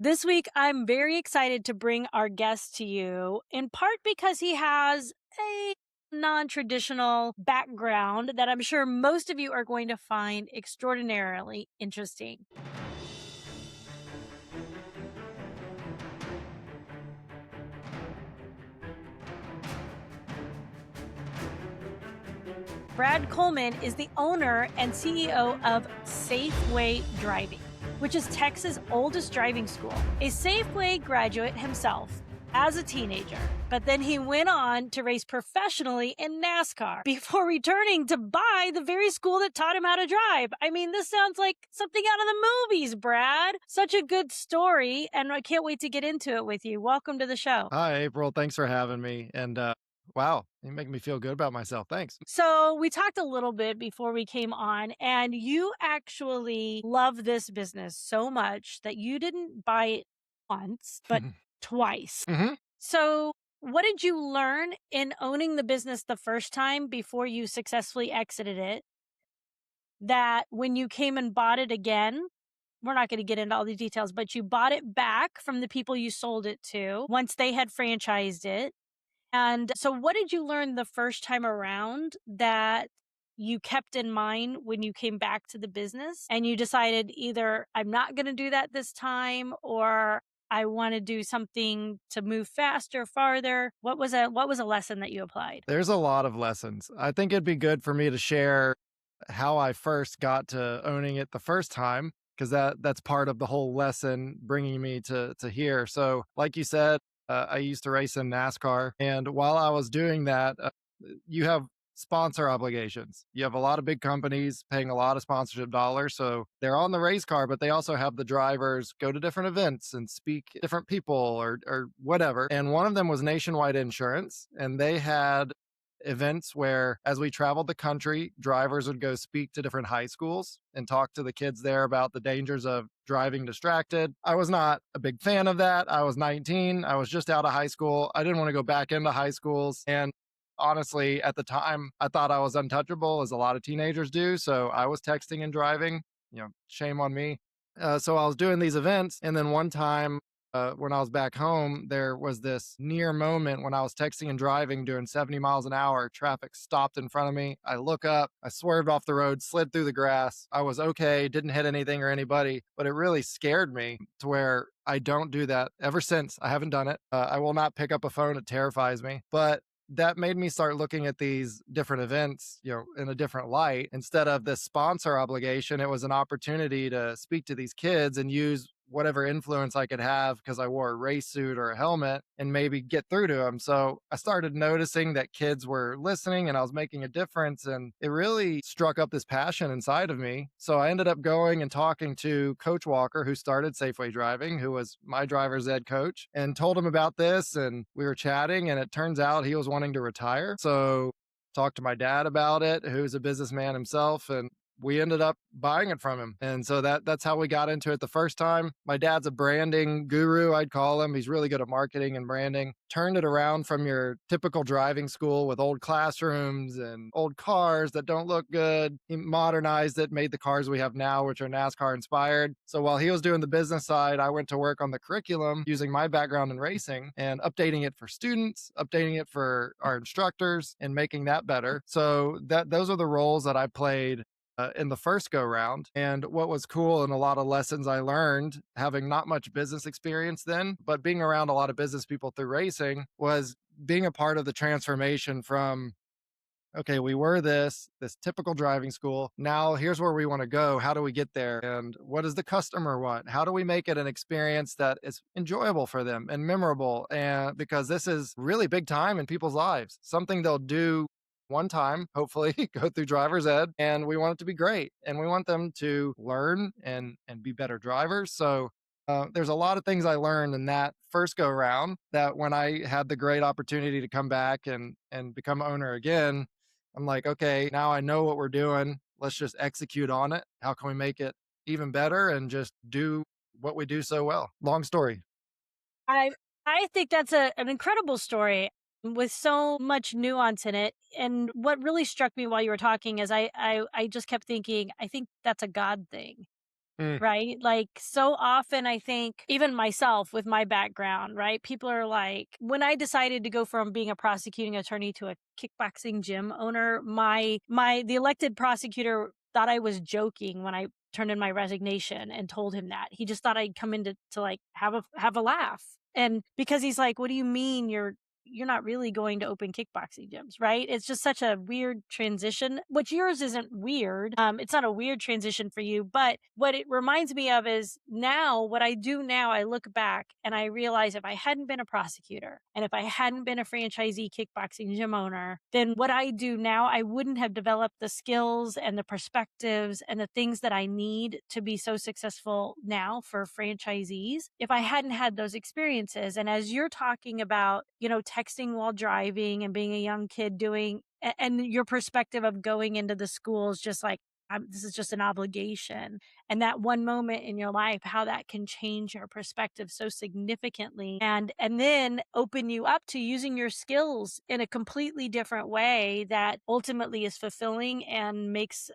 This week, I'm very excited to bring our guest to you, in part because he has a non traditional background that I'm sure most of you are going to find extraordinarily interesting. Brad Coleman is the owner and CEO of Safeway Driving, which is Texas' oldest driving school. A Safeway graduate himself as a teenager, but then he went on to race professionally in NASCAR before returning to buy the very school that taught him how to drive. I mean, this sounds like something out of the movies, Brad. Such a good story, and I can't wait to get into it with you. Welcome to the show. Hi, April. Thanks for having me. And wow, you make me feel good about myself. Thanks. So, we talked a little bit before we came on, and you actually love this business so much that you didn't buy it once, but twice. hmm So, what did you learn in owning the business the first time before you successfully exited it? That when you came and bought it again, we're not going to get into all the details, but you bought it back from the people you sold it to once they had franchised it. And so, what did you learn the first time around that you kept in mind when you came back to the business and you decided either I'm not going to do that this time or I want to do something to move faster, farther? What was a lesson that you applied? There's a lot of lessons. I think it'd be good for me to share how I first got to owning it the first time, because that's part of the whole lesson bringing me to here. So, like you said, I used to race in NASCAR, and while I was doing that, you have sponsor obligations. You have a lot of big companies paying a lot of sponsorship dollars, so they're on the race car, but they also have the drivers go to different events and speak to different people or whatever. And one of them was Nationwide Insurance, and they had events where, as we traveled the country, drivers would go speak to different high schools and talk to the kids there about the dangers of driving distracted. I was not a big fan of that. I was 19. I was just out of high school. I didn't want to go back into high schools. And honestly, at the time, I thought I was untouchable, as a lot of teenagers do. So I was texting and driving. Shame on me. So I was doing these events. And then one time, when I was back home, there was this near moment when I was texting and driving doing 70 miles an hour. Traffic stopped in front of me. I look up, I swerved off the road, slid through the grass. I was okay, didn't hit anything or anybody, but it really scared me to where I don't do that ever since. I haven't done it. I will not pick up a phone. It terrifies me. But that made me start looking at these different events, in a different light. Instead of this sponsor obligation, it was an opportunity to speak to these kids and use whatever influence I could have because I wore a race suit or a helmet and maybe get through to them. So I started noticing that kids were listening and I was making a difference. And it really struck up this passion inside of me. So I ended up going and talking to Coach Walker, who started Safeway Driving, who was my driver's ed coach, and told him about this. And we were chatting, and it turns out he was wanting to retire. So talked to my dad about it, who's a businessman himself, and we ended up buying it from him. And so that's how we got into it the first time. My dad's a branding guru, I'd call him. He's really good at marketing and branding. Turned it around from your typical driving school with old classrooms and old cars that don't look good. He modernized it, made the cars we have now, which are NASCAR inspired. So while he was doing the business side, I went to work on the curriculum using my background in racing and updating it for students, updating it for our instructors, and making that better. So those are the roles that I played in the first go round. And what was cool and a lot of lessons I learned, having not much business experience then, but being around a lot of business people through racing, was being a part of the transformation from, okay, we were this typical driving school. Now here's where we want to go. How do we get there? And what does the customer want? How do we make it an experience that is enjoyable for them and memorable? And because this is really big time in people's lives, something they'll do one time, hopefully go through driver's ed, and we want it to be great. And we want them to learn and be better drivers. So there's a lot of things I learned in that first go round that when I had the great opportunity to come back and become owner again, I'm like, okay, now I know what we're doing. Let's just execute on it. How can we make it even better and just do what we do so well? Long story. I I think that's an incredible story with so much nuance in it. And what really struck me while you were talking is I just kept thinking, I think that's a God thing. Mm. right? Like, so often, I think, even myself with my background, right? People are like, when I decided to go from being a prosecuting attorney to a kickboxing gym owner, the elected prosecutor thought I was joking when I turned in my resignation and told him that. He just thought I'd come in to like have a laugh. And because he's like, "What do you mean you're not really going to open kickboxing gyms," right? It's just such a weird transition, which yours isn't weird. It's not a weird transition for you, but what it reminds me of is now what I do now, I look back and I realize if I hadn't been a prosecutor and if I hadn't been a franchisee kickboxing gym owner, then what I do now, I wouldn't have developed the skills and the perspectives and the things that I need to be so successful now for franchisees if I hadn't had those experiences. And as you're talking about, texting while driving and being a young kid and your perspective of going into the schools, just like, this is just an obligation. And that one moment in your life, how that can change your perspective so significantly and then open you up to using your skills in a completely different way that ultimately is fulfilling and makes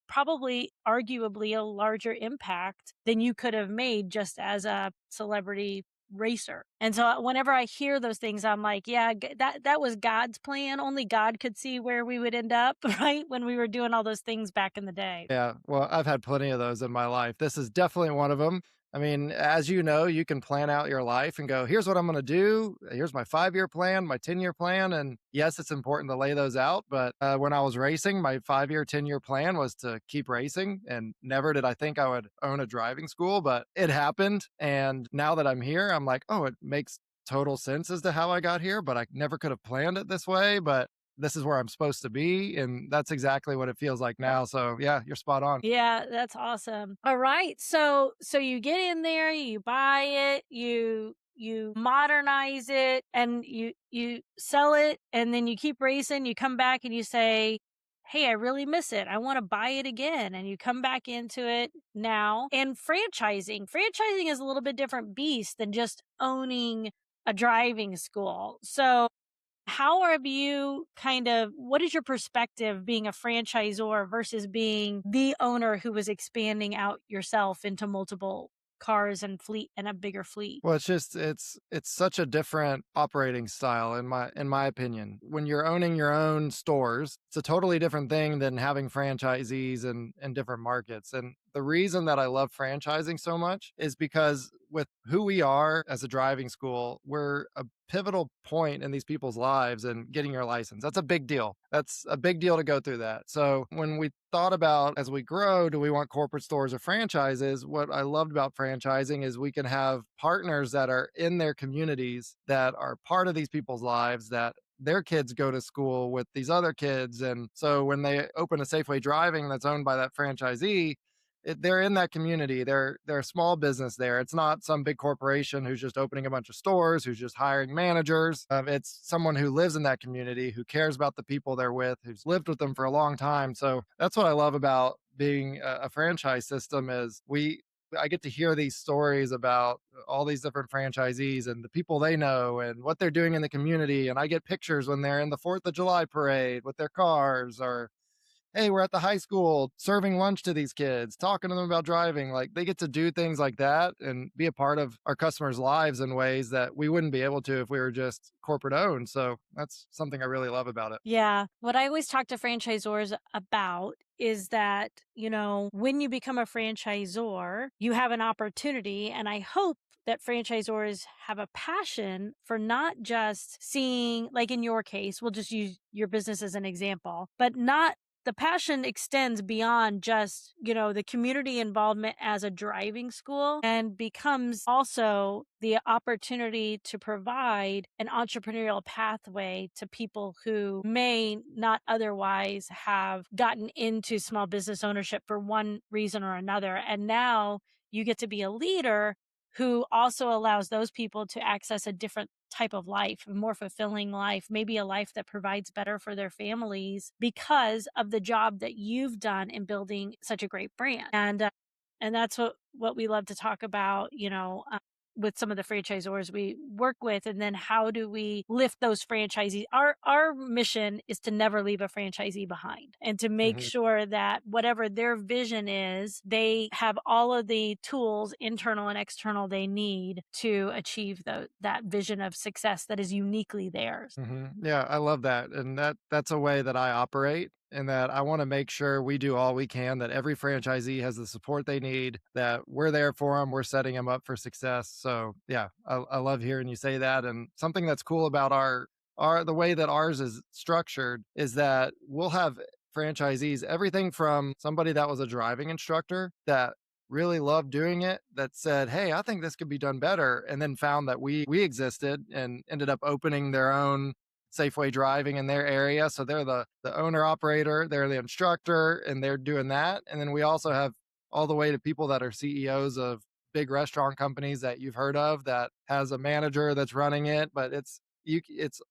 probably arguably a larger impact than you could have made just as a celebrity racer. And so whenever I hear those things, I'm like, yeah, that was God's plan. Only God could see where we would end up, right? When we were doing all those things back in the day. Yeah, well, I've had plenty of those in my life. This is definitely one of them. I mean, as you know, you can plan out your life and go, here's what I'm going to do. Here's my 5 year plan, my 10-year plan. And yes, it's important to lay those out. But when I was racing, my 5 year, 10-year plan was to keep racing. And never did I think I would own a driving school, but it happened. And now that I'm here, I'm like, oh, it makes total sense as to how I got here, but I never could have planned it this way. But this is where I'm supposed to be, and that's exactly what it feels like now, so, yeah, you're spot on. Yeah, that's awesome. All right. So you get in there, you buy it, you modernize it and you sell it and then you keep racing, you come back and you say, "Hey, I really miss it. I want to buy it again." And you come back into it now. And franchising is a little bit different beast than just owning a driving school. So how have you what is your perspective being a franchisor versus being the owner who was expanding out yourself into multiple cars and fleet and a bigger fleet? Well, it's such a different operating style in my opinion. When you're owning your own stores, it's a totally different thing than having franchisees in different markets. And the reason that I love franchising so much is because with who we are as a driving school, we're a pivotal point in these people's lives and getting your license. That's a big deal. That's a big deal to go through that. So when we thought about as we grow, do we want corporate stores or franchises? What I loved about franchising is we can have partners that are in their communities that are part of these people's lives that their kids go to school with these other kids. And so when they open a Safeway Driving that's owned by that franchisee, they're in that community. They're a small business there. It's not some big corporation who's just opening a bunch of stores, who's just hiring managers. It's someone who lives in that community, who cares about the people they're with, who's lived with them for a long time. So that's what I love about being a franchise system is I get to hear these stories about all these different franchisees and the people they know and what they're doing in the community. And I get pictures when they're in the 4th of July parade with their cars or hey, we're at the high school serving lunch to these kids, talking to them about driving. Like they get to do things like that and be a part of our customers' lives in ways that we wouldn't be able to if we were just corporate owned. So that's something I really love about it. Yeah. What I always talk to franchisors about is that, when you become a franchisor, you have an opportunity. And I hope that franchisors have a passion for not just seeing, like in your case, we'll just use your business as an example, but not the passion extends beyond just, the community involvement as a driving school and becomes also the opportunity to provide an entrepreneurial pathway to people who may not otherwise have gotten into small business ownership for one reason or another. And now you get to be a leader who also allows those people to access a different type of life, a more fulfilling life, maybe a life that provides better for their families because of the job that you've done in building such a great brand. And that's what we love to talk about, with some of the franchisors we work with, and then how do we lift those franchisees. Our mission is to never leave a franchisee behind, and to make Mhm. sure that whatever their vision is, they have all of the tools, internal and external, they need to achieve that vision of success that is uniquely theirs. Mhm. Yeah, I love that, and that's a way that I operate, and that I wanna make sure we do all we can, that every franchisee has the support they need, that we're there for them, we're setting them up for success. So, yeah, I love hearing you say that, and something that's cool about our the way that ours is structured is that we'll have franchisees, everything from somebody that was a driving instructor that really loved doing it, that said, "Hey, I think this could be done better," and then found that we existed and ended up opening their own Safeway Driving in their area. So they're the owner operator, they're the instructor, and they're doing that. And then we also have all the way to people that are CEOs of big restaurant companies that you've heard of, that has a manager that's running it, but it's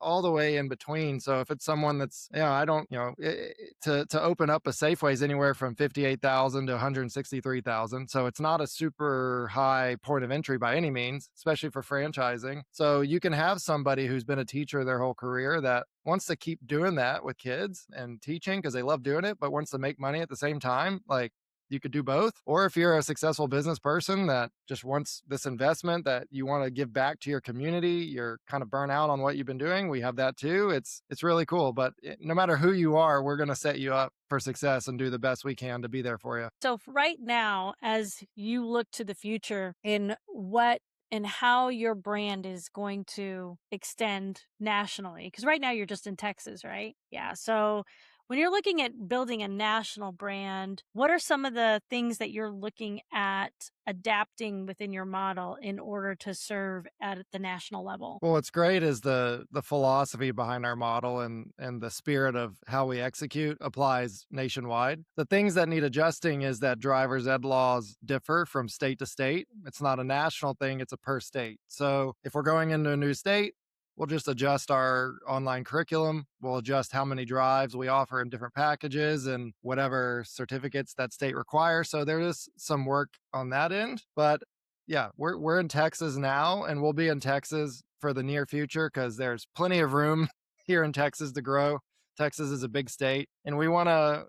all the way in between. So if it's someone that's, I don't, to open up a Safeway is anywhere from 58,000 to 163,000. So it's not a super high point of entry by any means, especially for franchising. So you can have somebody who's been a teacher their whole career that wants to keep doing that with kids and teaching because they love doing it, but wants to make money at the same time. Like, you could do both. Or if you're a successful business person that just wants this investment that you want to give back to your community, you're kind of burnt out on what you've been doing, we have that too. It's really cool. But no matter who you are, we're going to set you up for success and do the best we can to be there for you. So right now, as you look to the future in what and how your brand is going to extend nationally, because right now you're just in Texas, right? Yeah. So when you're looking at building a national brand, what are some of the things that you're looking at adapting within your model in order to serve at the national level? Well, what's great is the philosophy behind our model and the spirit of how we execute applies nationwide. The things that need adjusting is that driver's ed laws differ from state to state. It's not a national thing, it's a per state. So if we're going into a new state, we'll just adjust our online curriculum. We'll adjust how many drives we offer in different packages and whatever certificates that state requires. So there is some work on that end, but yeah, we're in Texas now, and we'll be in Texas for the near future because there's plenty of room here in Texas to grow. Texas is a big state, and we want to.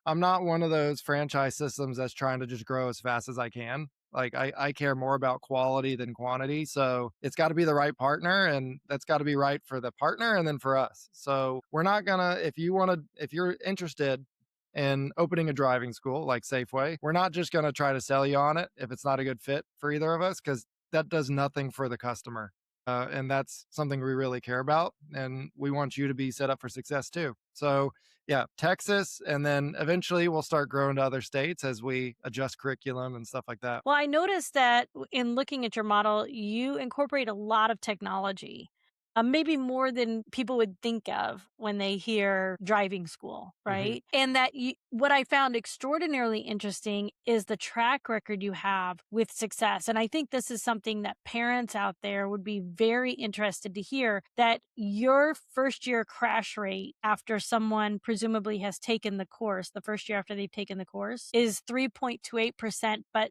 I'm not one of those franchise systems that's trying to just grow as fast as I can. Like, I care more about quality than quantity. So it's got to be the right partner, and that's got to be right for the partner and then for us. So we're not gonna, if you're interested in opening a driving school like Safeway, we're not just going to try to sell you on it if it's not a good fit for either of us, because that does nothing for the customer. And that's something we really care about. And we want you to be set up for success too. So, yeah, Texas. And then eventually we'll start growing to other states as we adjust curriculum and stuff like that. Well, I noticed that in looking at your model, you incorporate a lot of technology, maybe more than people would think of when they hear driving school, Hmm. right? And that what I found extraordinarily interesting is the track record you have with success. And I think this is something that parents out there would be very interested to hear, that your first year crash rate after someone presumably has taken the course, the first year after they've taken the course, is 3.28%, but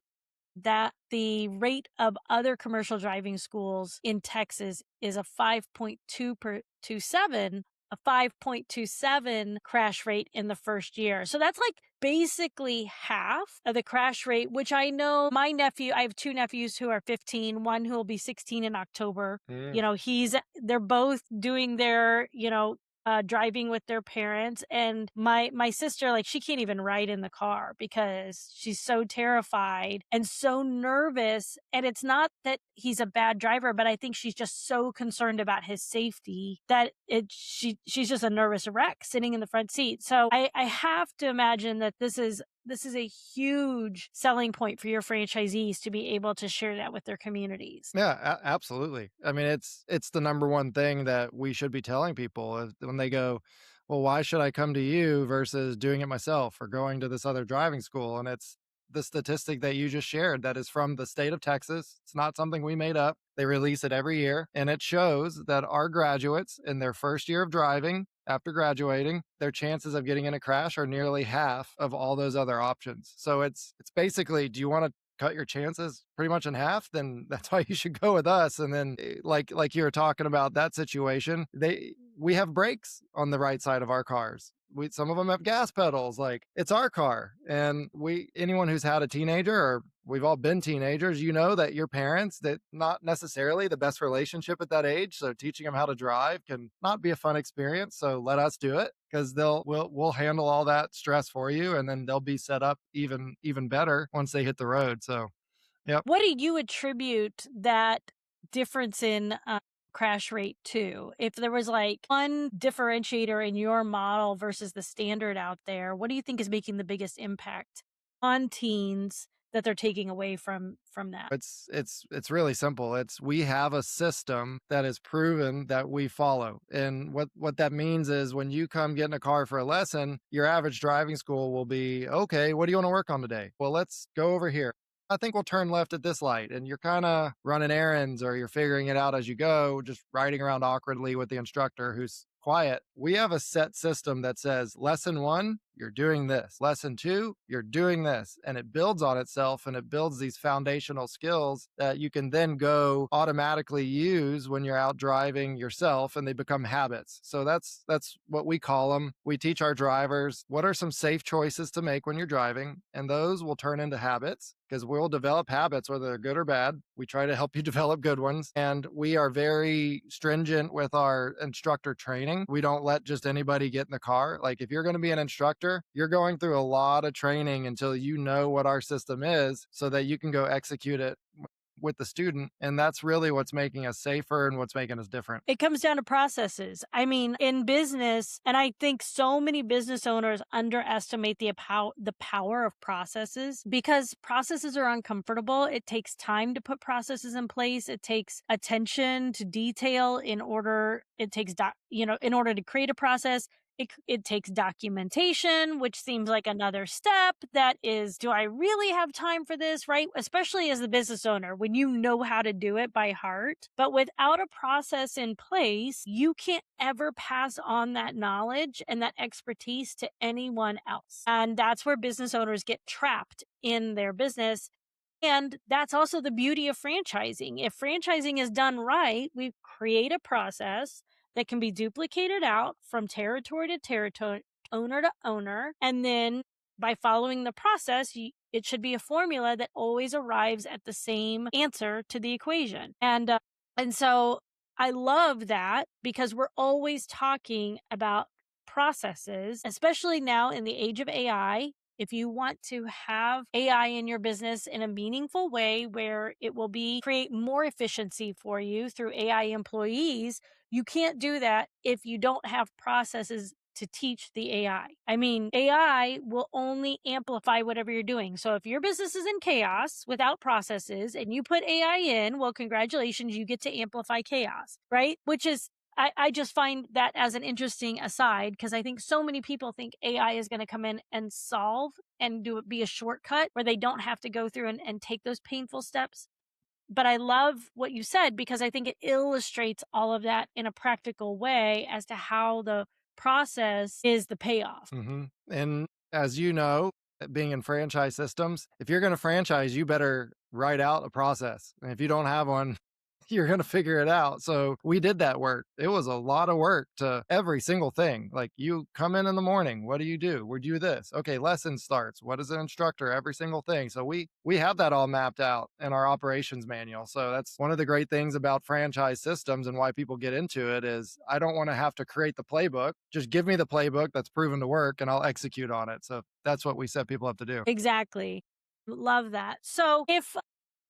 that the rate of other commercial driving schools in Texas is a 5.27 crash rate in the first year. So that's like basically half of the crash rate, which I know I have two nephews who are 15, one who will be 16 in October. Mm. They're both doing their, driving with their parents. And my sister, like, she can't even ride in the car because she's so terrified and so nervous. And it's not that he's a bad driver, but I think she's just so concerned about his safety that she's just a nervous wreck sitting in the front seat. So I have to imagine that this is a huge selling point for your franchisees to be able to share that with their communities. Yeah, absolutely. I mean, it's the number one thing that we should be telling people when they go, "Well, why should I come to you versus doing it myself or going to this other driving school?" And it's the statistic that you just shared that is from the state of Texas. It's not something we made up. They release it every year, and it shows that our graduates in their first year of driving, after graduating, their chances of getting in a crash are nearly half of all those other options. So it's basically, do you want to cut your chances pretty much in half, then that's why you should go with us. And then like you were talking about that situation, we have brakes on the right side of our cars. Some of them have gas pedals. Like, it's our car. And we anyone who's had a teenager, or we've all been teenagers, you know that your parents, that not necessarily the best relationship at that age. So teaching them how to drive can not be a fun experience. So let us do it, because we'll handle all that stress for you, and then they'll be set up even better once they hit the road. So yep. What do you attribute that difference in crash rate to? If there was like one differentiator in your model versus the standard out there, what do you think is making the biggest impact on teens that they're taking away from that? It's really simple. It's We have a system that is proven that we follow. And what that means is, when you come get in a car for a lesson, your average driving school will be, "Okay, what do you want to work on today?" "Well, let's go over here. I think we'll turn left at this light." And you're kind of running errands, or you're figuring it out as you go, just riding around awkwardly with the instructor who's quiet. We have a set system that says, lesson 1, you're doing this. Lesson 2, you're doing this. And it builds on itself, and it builds these foundational skills that you can then go automatically use when you're out driving yourself, and they become habits. So that's what we call them. We teach our drivers what are some safe choices to make when you're driving, and those will turn into habits, because we'll develop habits, whether they're good or bad. We try to help you develop good ones. And we are very stringent with our instructor training. We don't let just anybody get in the car. Like, if you're going to be an instructor, you're going through a lot of training until you know what our system is, so that you can go execute it with the student. And that's really what's making us safer and what's making us different. It comes down to processes. I mean, in business, and I think so many business owners underestimate the power of processes, because processes are uncomfortable. It takes time to put processes in place. It takes attention to detail in order to create a process. It takes documentation, which seems like another step that is, do I really have time for this, right? Especially as the business owner, when you know how to do it by heart. But without a process in place, you can't ever pass on that knowledge and that expertise to anyone else. And that's where business owners get trapped in their business. And that's also the beauty of franchising. If franchising is done right, we create a process that can be duplicated out from territory to territory, owner to owner. And then by following the process, it should be a formula that always arrives at the same answer to the equation. And so I love that, because we're always talking about processes, especially now in the age of AI. If you want to have AI in your business in a meaningful way, where it will create more efficiency for you through AI employees, you can't do that if you don't have processes to teach the AI. I mean, AI will only amplify whatever you're doing. So if your business is in chaos without processes and you put AI in, well, congratulations, you get to amplify chaos, right? I just find that as an interesting aside, because I think so many people think AI is going to come in and solve and be a shortcut where they don't have to go through and take those painful steps. But I love what you said, because I think it illustrates all of that in a practical way as to how the process is the payoff. And as you know, being in franchise systems, if you're going to franchise, you better write out a process. And if you don't have one, you're going to figure it out. So we did that work. It was a lot of work to every single thing. Like, you come in the morning, what do you do? We do this. Okay, lesson starts. What is an instructor? Every single thing. So we have that all mapped out in our operations manual. So that's one of the great things about franchise systems, and why people get into it is, I don't want to have to create the playbook. Just give me the playbook that's proven to work, and I'll execute on it. So that's what we set people up to do. Exactly. Love that. So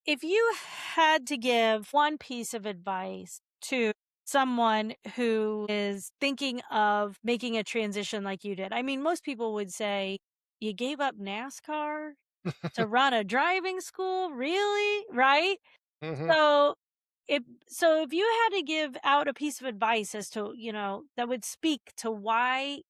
if you had to give one piece of advice to someone who is thinking of making a transition like you did, I mean, most people would say, you gave up NASCAR to run a driving school? Really? Right? hmm So if you had to give out a piece of advice as to, that would speak to why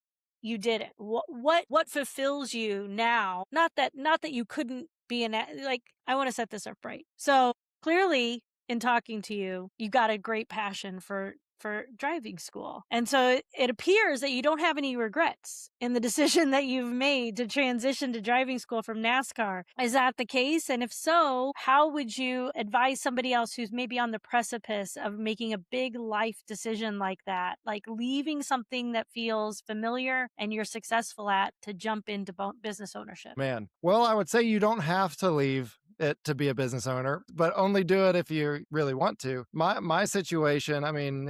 you did it, what fulfills you now? Not that you couldn't be like, I want to set this up right. So clearly, in talking to you, you got a great passion for for driving school. And so it appears that you don't have any regrets in the decision that you've made to transition to driving school from NASCAR. Is that the case? And if so, how would you advise somebody else who's maybe on the precipice of making a big life decision like that, like leaving something that feels familiar and you're successful at to jump into business ownership? Man. Well, I would say you don't have to leave it to be a business owner, but only do it if you really want to. My situation, I mean,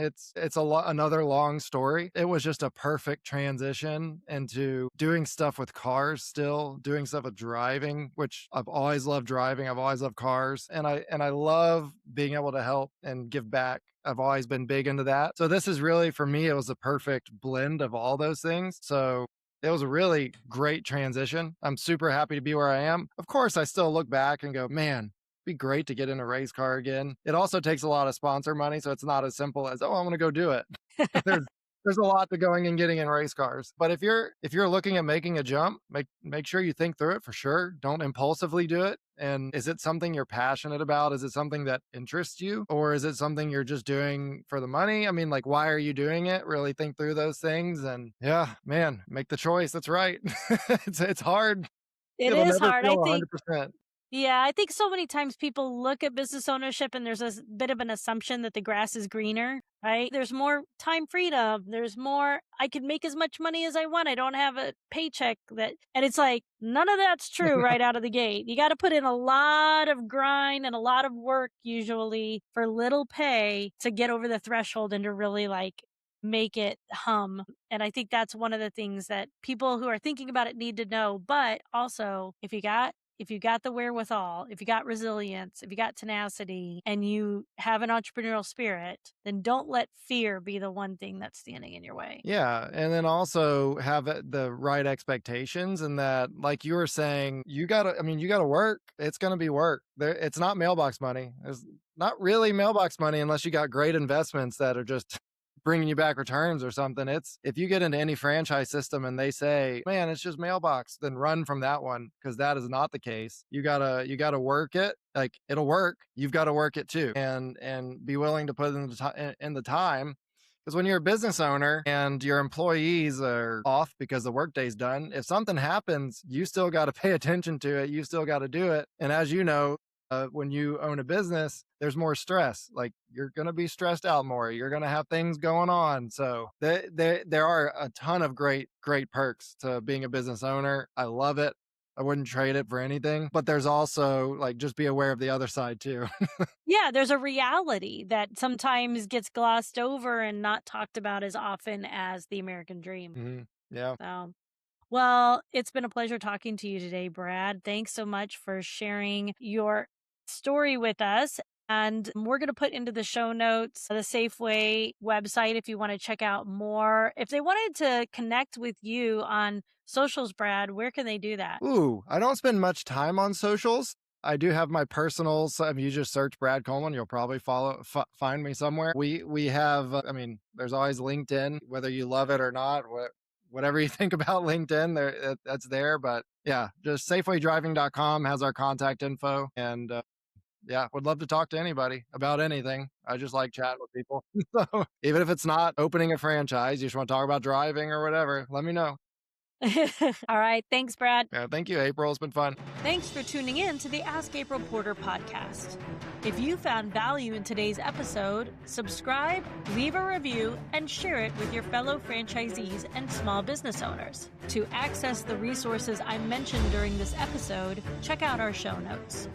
another long story. It was just a perfect transition into doing stuff with cars still, doing stuff with driving, which I've always loved driving. I've always loved cars, and I love being able to help and give back. I've always been big into that. So this is really for me, it was a perfect blend of all those things. So it was a really great transition. I'm super happy to be where I am. Of course, I still look back and go, man, it'd be great to get in a race car again. It also takes a lot of sponsor money, so it's not as simple as, oh, I'm going to go do it. there's there's a lot to going and getting in race cars. But if you're looking at making a jump, make sure you think through it for sure. Don't impulsively do it. And is it something you're passionate about? Is it something that interests you? Or is it something you're just doing for the money? I mean, like, why are you doing it? Really think through those things. And yeah, man, make the choice. That's right. It's hard. It It'll is never hard. feel I think 100%. Yeah, I think so many times people look at business ownership and there's bit of an assumption that the grass is greener, right? There's more time freedom. There's more, I can make as much money as I want. I don't have a paycheck and it's like, none of that's true right out of the gate. You got to put in a lot of grind and a lot of work usually for little pay to get over the threshold and to really like make it hum. And I think that's one of the things that people who are thinking about it need to know. But also, if you got the wherewithal, if you got resilience, if you got tenacity, and you have an entrepreneurial spirit, then don't let fear be the one thing that's standing in your way. Yeah, and then also have the right expectations, and that, like you were saying, you gotta work. It's gonna be work. It's not mailbox money. There's not really mailbox money unless you got great investments that are just bringing you back returns or something. It's if you get into any franchise system and they say, man, it's just mailbox, then run from that one, because that is not the case. You gotta work it. Like, it'll work. You've got to work it too, and be willing to put in the time. Because when you're a business owner and your employees are off because the workday's done, if something happens, you still got to pay attention to it. You still got to do it. And as you know, when you own a business, there's more stress. Like, you're going to be stressed out more. You're going to have things going on. So there are a ton of great perks to being a business owner. I love it. I wouldn't trade it for anything. But there's also, like, just be aware of the other side too. Yeah, there's a reality that sometimes gets glossed over and not talked about as often as the American dream. Yeah. So, well, it's been a pleasure talking to you today, Brad. Thanks so much for sharing your story with us. And we're going to put into the show notes the Safeway website if you want to check out more. If they wanted to connect with you on socials, Brad, where can they do that? Ooh, I don't spend much time on socials. I do have my personals. If you just search Brad Coleman, you'll probably find me somewhere. We have, I mean, there's always LinkedIn, whether you love it or not. Whatever you think about LinkedIn, that's there. But yeah, just SafewayDriving.com has our contact info. And yeah, would love to talk to anybody about anything. I just like chatting with people. So even if it's not opening a franchise, you just want to talk about driving or whatever, let me know. All right. Thanks, Brad. Yeah, thank you, April. It's been fun. Thanks for tuning in to the Ask April Porter podcast. If you found value in today's episode, subscribe, leave a review, and share it with your fellow franchisees and small business owners. To access the resources I mentioned during this episode, check out our show notes.